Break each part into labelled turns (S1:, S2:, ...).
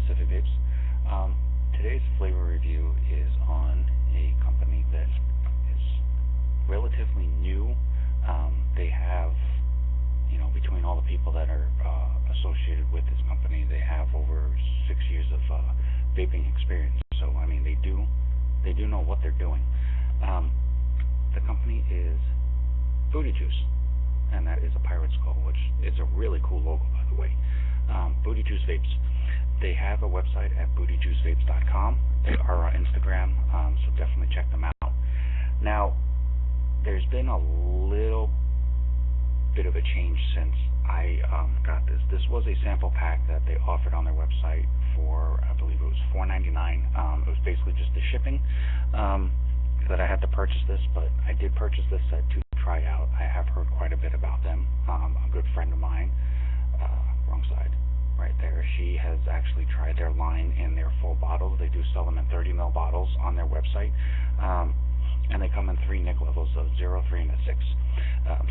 S1: Pacific Vapes. Today's flavor review is on a company that is relatively new. They have, between all the people that are associated with this company, they have over 6 years of vaping experience. So, they do know what they're doing. The company is Booty Juice, and that is a pirate skull, which is a really cool logo, by the way. Booty Juice Vapes. They have a website at bootyjuicevapes.com. They are on Instagram, so definitely check them out. Now, there's been a little bit of a change since I got this. This was a sample pack that they offered on their website for, I believe it was $4.99. It was basically just the shipping that I had to purchase this, but I did purchase this set to try out. I have heard quite a bit about them. A good friend of mine, wrong side, right there, she has actually tried their line in their full bottles. They do sell them in 30 ml bottles on their website, and they come in 3 nic levels, of 0, 3, and a 6.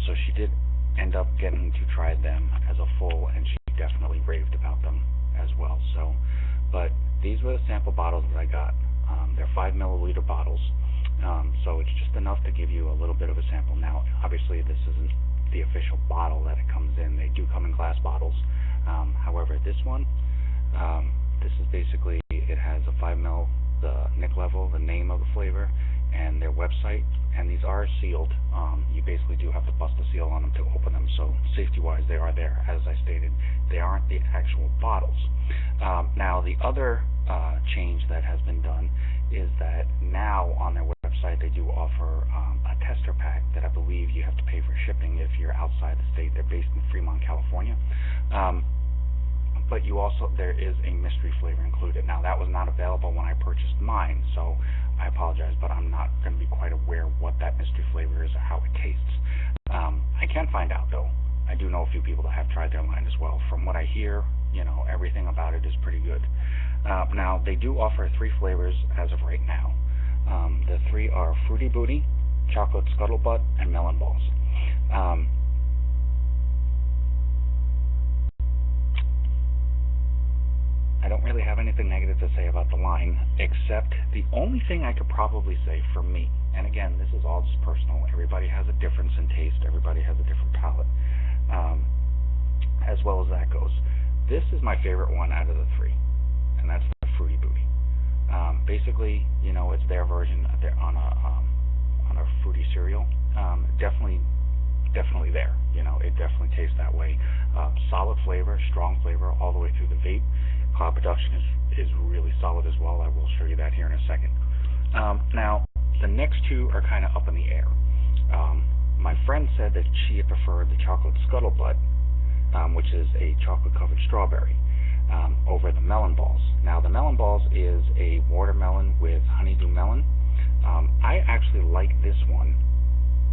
S1: So she did end up getting to try them as a full, and she definitely raved about them as well. So, but these were the sample bottles that I got. They're 5 milliliter bottles, so it's just enough to give you a little bit of a sample. Now, obviously, this isn't the official bottle that it comes in. They do come in glass bottles. However, this one, this is basically, it has a 5 ml, the nic level, the name of the flavor, and their website, and these are sealed. You basically do have to bust a seal on them to open them, so safety-wise they are there. As I stated, they aren't the actual bottles. Now, the other change that has been done is that now on their website they do offer a tester pack that I believe you have to pay for shipping if you're outside the state. They're based in Fremont, California. But there is a mystery flavor included. Now, that was not available when I purchased mine, so I apologize, but I'm not going to be quite aware what that mystery flavor is or how it tastes. I can find out, though. I do know a few people that have tried their line as well. From what I hear, everything about it is pretty good. Now, they do offer 3 flavors as of right now. The 3 are Fruity Booty, Chocolate Scuttlebutt, and Melon Balls. I don't really have anything negative to say about the line, except the only thing I could probably say for me, and again, this is all just personal, everybody has a difference in taste, everybody has a different palate, as well as that goes. This is my favorite one out of the 3, and that's the Fruity Booty. Basically, it's their version on a fruity cereal. Definitely there. It definitely tastes that way. Solid flavor, strong flavor all the way through the vape. Cloud production is really solid as well. I will show you that here in a second. Now, the next 2 are kind of up in the air. My friend said that she had preferred the Chocolate Scuttlebutt, which is a chocolate-covered strawberry, over the Melon Balls. Now, the Melon Balls is a watermelon with honeydew melon. I actually like this one,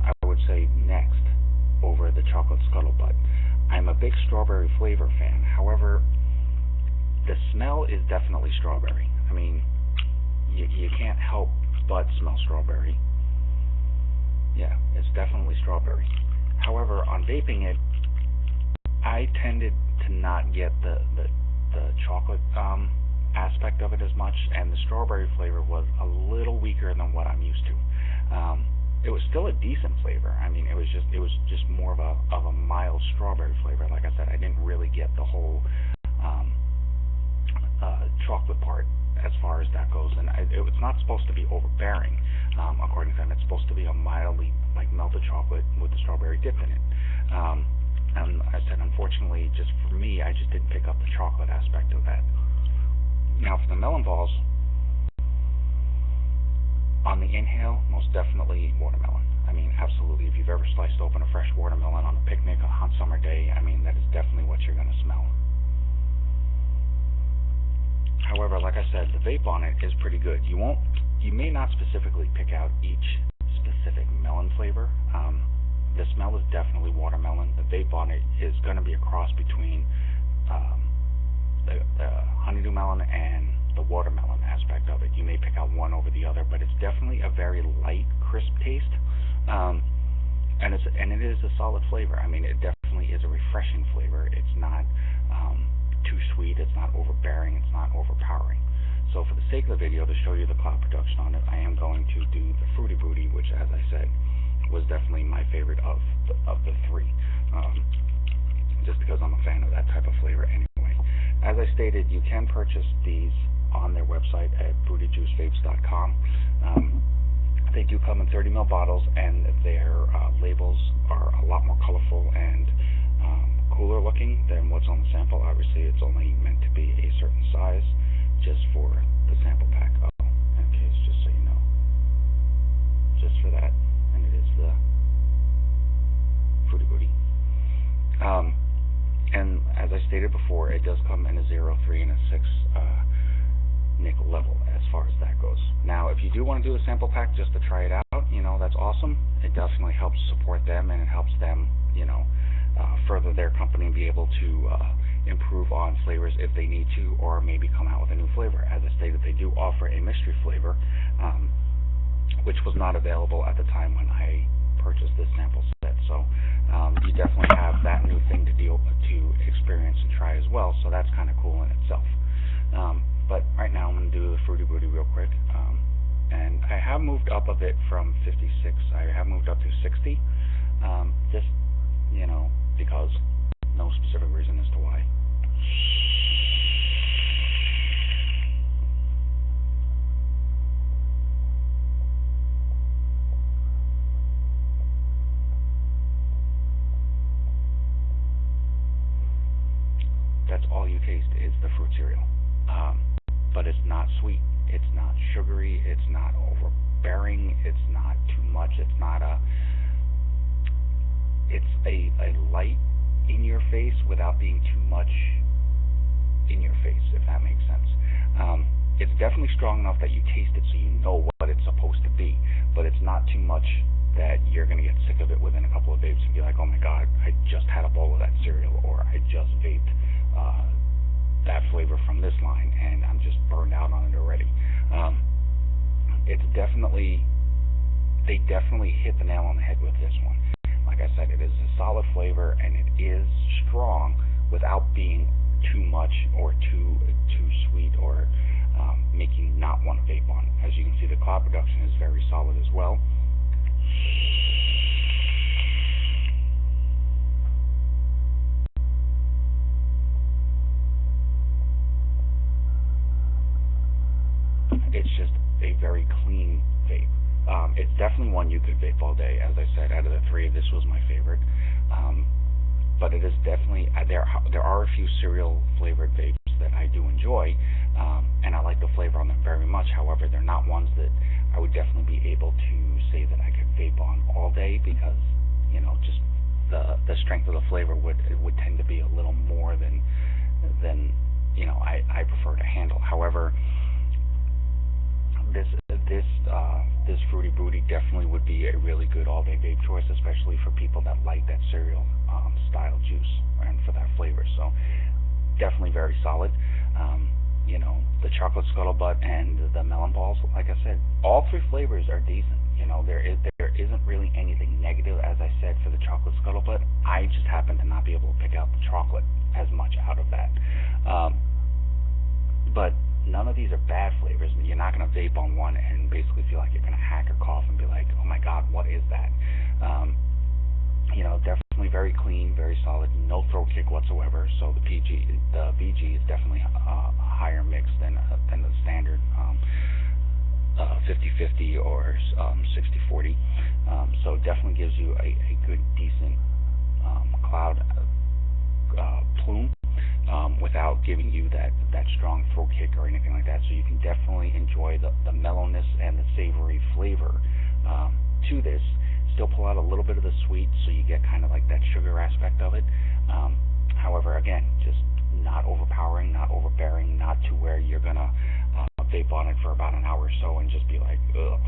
S1: I would say, next over the Chocolate Scuttlebutt. I'm a big strawberry flavor fan. However, the smell is definitely strawberry. I mean, you can't help but smell strawberry. Yeah, it's definitely strawberry. However, on vaping it, I tended to not get the chocolate aspect of it as much, and the strawberry flavor was a little weaker than what I'm used to. It was still a decent flavor. I mean, it was just more of a mild strawberry flavor. Like I said, I didn't really get the whole chocolate part as far as that goes, and it's not supposed to be overbearing, according to them. It's supposed to be a mildly melted chocolate with the strawberry dip in it. And I said, unfortunately, just for me, I just didn't pick up the chocolate aspect of that. Now, for the Melon Balls, on the inhale, most definitely watermelon. I mean, absolutely. If you've ever sliced open a fresh watermelon on a picnic, a hot summer day, I mean, that is definitely what you're going to smell. However, like I said, the vape on it is pretty good. You may not specifically pick out each specific melon flavor. The smell is definitely watermelon. The vape on it is going to be a cross between the honeydew melon and the watermelon aspect of it. You may pick out one over the other, but it's definitely a very light, crisp taste, and it is a solid flavor. I mean, it definitely is a refreshing flavor. It's not too sweet. it's not overbearing, it's not overpowering. So for the sake of the video, to show you the cloud production on it, I am going to do the Fruity Booty, which, as I said, was definitely my favorite of the three, just because I'm a fan of that type of flavor anyway. As I stated, you can purchase these on their website at bootyjuicevapes.com. They do come in 30 ml bottles, and their labels are a lot more colorful and cooler looking than what's on the sample. Obviously, it's only meant to be a certain size, just for the sample pack. Oh, in case, just so you know, just for that, and it is the Fruity Booty. And as I stated before, it does come in a 0, 3, and a 6 nickel level as far as that goes. Now, if you do want to do a sample pack just to try it out, you know, that's awesome. It definitely helps support them, and it helps them, you know, further their company and be able to improve on flavors if they need to, or maybe come out with a new flavor. As I stated, they do offer a mystery flavor, which was not available at the time when I purchased this sample set. So you definitely have that new thing to experience and try as well. So that's kind of cool in itself. But right now I'm going to do the Fruity Booty real quick. And I have moved up a bit from 56. I have moved up to 60. Just, you know, because no specific reason as to why. That's all you taste is the fruit cereal. But it's not sweet, it's not sugary, it's not overbearing, it's not too much, it's a light in your face without being too much in your face, if that makes sense. It's definitely strong enough that you taste it so you know what it's supposed to be, but it's not too much that you're going to get sick of it within a couple of vapes and be like, oh my god, I just had a bowl of that cereal, or I just vaped that flavor from this line and I'm just burned out on it already. They definitely hit the nail on the head with this one. Like I said, it is a solid flavor and it is strong without being too much or too sweet or make you not want to vape on it. As you can see, the cloud production is very solid as well. It's just a very clean vape. It's definitely one you could vape all day. As I said, out of the three, this was my favorite. But it is definitely, there are a few cereal flavored vapes that I do enjoy, and I like the flavor on them very much. However, they're not ones that I would definitely be able to say that I could vape on all day, because, you know, just the strength of the flavor would tend to be a little more than you know, I prefer to handle. However, this Fruity Booty definitely would be a really good all-day vape choice, especially for people that like that cereal style juice and for that flavor. So definitely very solid. You know, the chocolate Scuttlebutt and the melon balls, like I said, all three flavors are decent. You know, there isn't really anything negative. As I said, for the chocolate Scuttlebutt, I just happen to not be able to pick out the chocolate as much out of that. But none of these are bad flavors. You're not going to vape on one and basically feel like you're going to hack or cough and be like, oh my god, what is that? You know, definitely very clean, very solid, no throat kick whatsoever. So the VG is definitely a higher mix than the standard 50-50 or 60-40. So it definitely gives you a good, decent cloud plume. Without giving you that strong throat kick or anything like that. So you can definitely enjoy the mellowness and the savory flavor to this. Still pull out a little bit of the sweet, so you get kind of like that sugar aspect of it. However, again, just not overpowering, not overbearing, not to where you're going to vape on it for about an hour or so and just be like, ugh,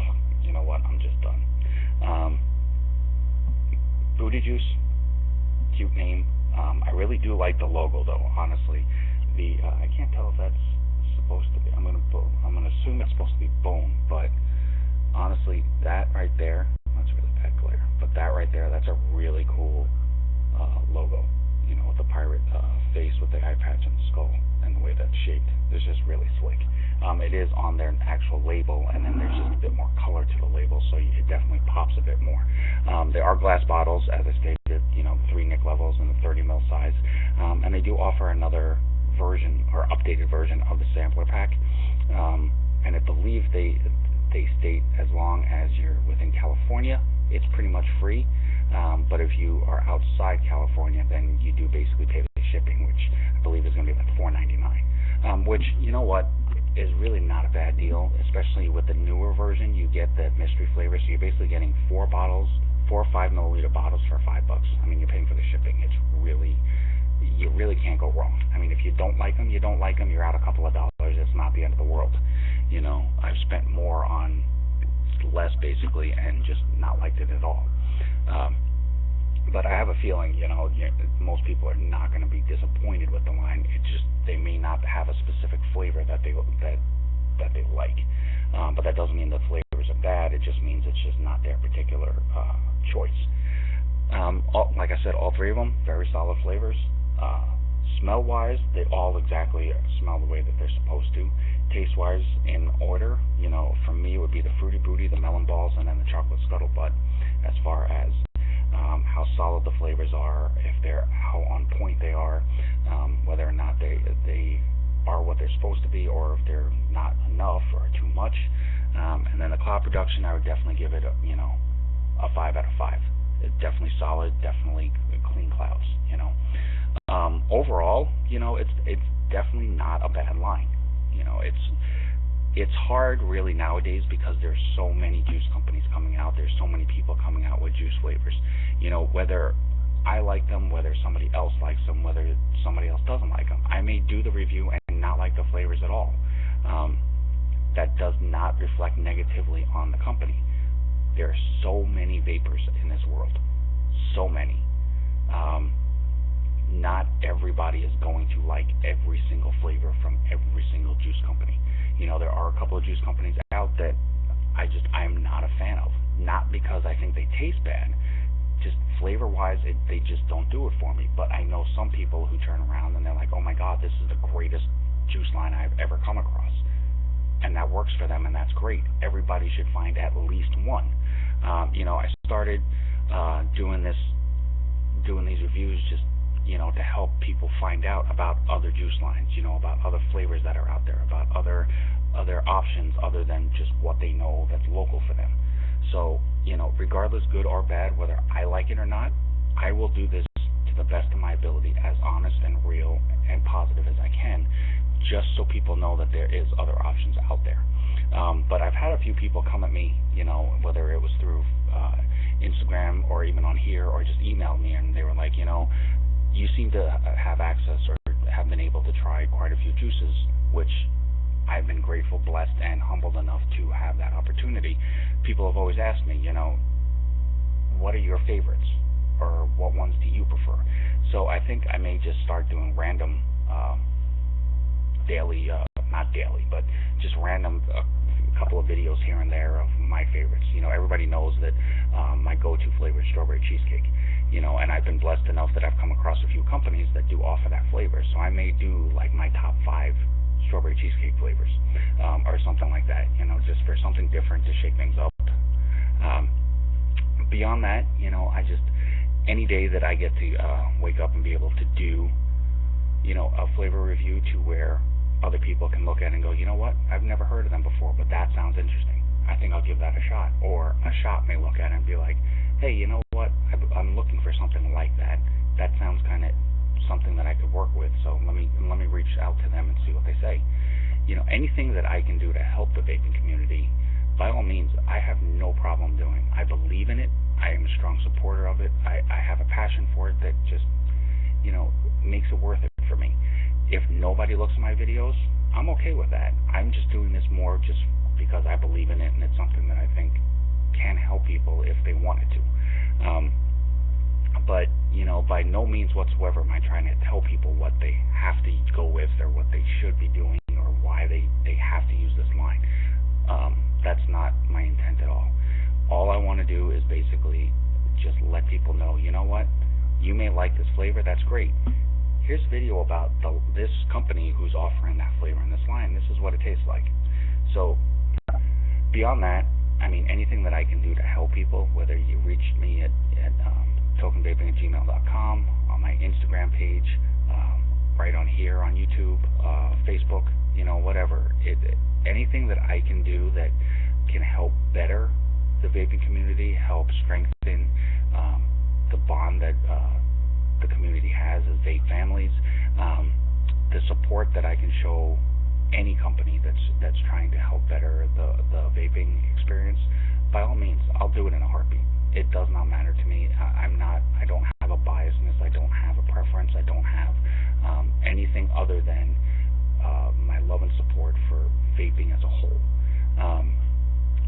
S1: you know what, I'm just done. Booty Juice, cute name. I really do like the logo, though. Honestly, I can't tell if that's supposed to be. I'm gonna assume it's supposed to be bone, but honestly, that right there, that's really bad glare. But that right there, that's a really cool logo. You know, with the pirate face with the eye patch and the skull, and the way just really slick. It is on their actual label, and then there's just a bit more color to the label, so it definitely pops a bit more. They are glass bottles, as I stated, 3 nic levels in the 30 ml size, and they do offer another version or updated version of the sampler pack, and I believe they state as long as you're within California, it's pretty much free. But if you are outside California, then you do basically pay the shipping, which I believe is going to be like $4.99. Which, you know what, is really not a bad deal, especially with the newer version. You get the mystery flavor, so you're basically getting 4 or 5 milliliter bottles for $5. I mean, you're paying for the shipping. It's really, you really can't go wrong. I mean, if you don't like them, you don't like them. You're out a couple of dollars. It's not the end of the world. I've spent more on less basically, and just not liked it at all. But I have a feeling, most people are not going to be disappointed with the line. It's just they may not have a specific flavor that they like. But that doesn't mean the flavors are bad. It just means it's just not their particular choice. Like I said, all 3 of them very solid flavors. Smell-wise, they all exactly smell the way that they're supposed to. Taste-wise, in order, for me it would be the Fruity Booty, the Melon Balls, and then the Chocolate Scuttlebutt. As far as how solid the flavors are, how on point they are, whether or not they are what they're supposed to be, or if they're not enough or too much. And then the cloud production, I would definitely give it a 5 out of 5. It's definitely solid, definitely clean clouds. Overall, it's definitely not a bad line. It's hard really nowadays because there's so many juice companies coming out. There's so many people coming out with juice flavors. Whether I like them, whether somebody else likes them, whether somebody else doesn't like them. I may do the review and not like the flavors at all. That does not reflect negatively on the company. There are so many vapors in this world. So many. Not everybody is going to like every single flavor from every single juice company. There are a couple of juice companies out that I'm not a fan of. Not because I think they taste bad, just flavor-wise, they just don't do it for me. But I know some people who turn around and they're like, oh my God, this is the greatest juice line I've ever come across. And that works for them, and that's great. Everybody should find at least one. I started doing these reviews just to help people find out about other juice lines, about other flavors that are out there, about other options other than just what they know that's local for them. So, regardless, good or bad, whether I like it or not, I will do this to the best of my ability, as honest and real and positive as I can, just so people know that there is other options out there. But I've had a few people come at me, whether it was through Instagram or even on here, or just emailed me, and they were like, you seem to have access or have been able to try quite a few juices, which I've been grateful, blessed, and humbled enough to have that opportunity. People have always asked me, what are your favorites, or what ones do you prefer? So I think I may just start doing random daily, not daily, but just random couple of videos here and there of my favorites. Everybody knows that my go-to flavor is strawberry cheesecake. And I've been blessed enough that I've come across a few companies that do offer that flavor. So I may do like my top 5 strawberry cheesecake flavors, or something like that. Just for something different to shake things up. Beyond that, any day that I get to wake up and be able to do, a flavor review to where other people can look at it and go, you know what, I've never heard of them before, but that sounds interesting. I think I'll give that a shot. Or a shop may look at it and be like, hey, you know what, I'm looking for something like that. That sounds kind of something that I could work with, so let me reach out to them and see what they say. Anything that I can do to help the vaping community, by all means, I have no problem doing. I believe in it. I am a strong supporter of it. I have a passion for it that just, makes it worth it for me. If nobody looks at my videos, I'm okay with that. I'm just doing this more just because I believe in it, and it's something that I think can help people if they wanted to. But, by no means whatsoever am I trying to tell people what they have to go with or what they should be doing or why they have to use this line. That's not my intent at all. All I want to do is basically just let people know, you know what, you may like this flavor, that's great. here's a video about this company who's offering that flavor in this line. This is what it tastes like. So beyond that, I mean, anything that I can do to help people, whether you reach me at tokenvaping@gmail.com, on my Instagram page, right on here on YouTube, Facebook, whatever. Anything that I can do that can help better the vaping community, help strengthen the bond that the community has as vape families, the support that I can show any company that's trying to help better the vaping experience, by all means, I'll do it in a heartbeat. It does not matter to me. I don't have a biasness. I don't have a preference. I don't have anything other than my love and support for vaping as a whole.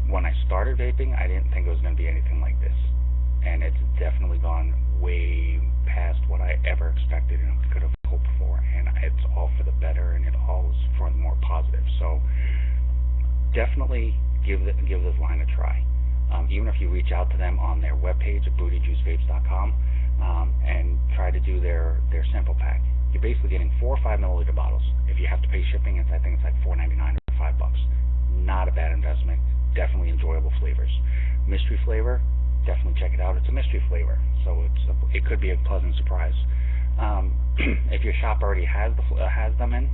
S1: When I started vaping, I didn't think it was going to be anything like this, and it's definitely gone way past what I ever expected and could have hoped for, and it's all for the better, and it all is for the more positive. So definitely give this line a try. Even if you reach out to them on their webpage at bootyjuicevapes.com and try to do their sample pack. You're basically getting 4 or 5 milliliter bottles. If you have to pay shipping, I think it's like $4.99 or $5. Not a bad investment. Definitely enjoyable flavors. Mystery flavor, definitely check it out. It's a mystery flavor, so it could be a pleasant surprise. If your shop already has them in,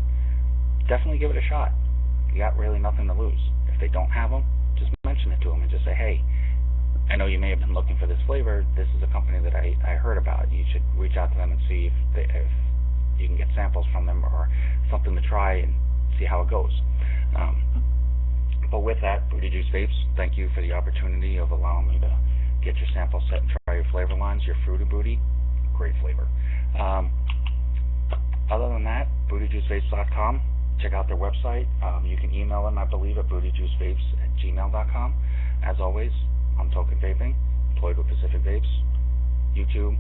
S1: definitely give it a shot. You got really nothing to lose. If they don't have them, just mention it to them and just say, hey, I know you may have been looking for this flavor. This is a company that I heard about. You should reach out to them and see if you can get samples from them or something to try and see how it goes. But with that, Booty Juice Vapes, thank you for the opportunity of allowing me to get your sample set and try your flavor lines. Your Fruity Booty, great flavor. Other than that, bootyjuicevapes.com. Check out their website. You can email them, I believe, at bootyjuicevapes@gmail.com. As always, I'm Token Vaping, employed with Pacific Vapes. YouTube,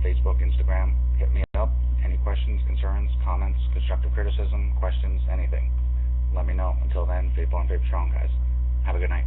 S1: Facebook, Instagram. Hit me up. Any questions, concerns, comments, constructive criticism, questions, anything. Let me know. Until then, vape on, vape strong, guys. Have a good night.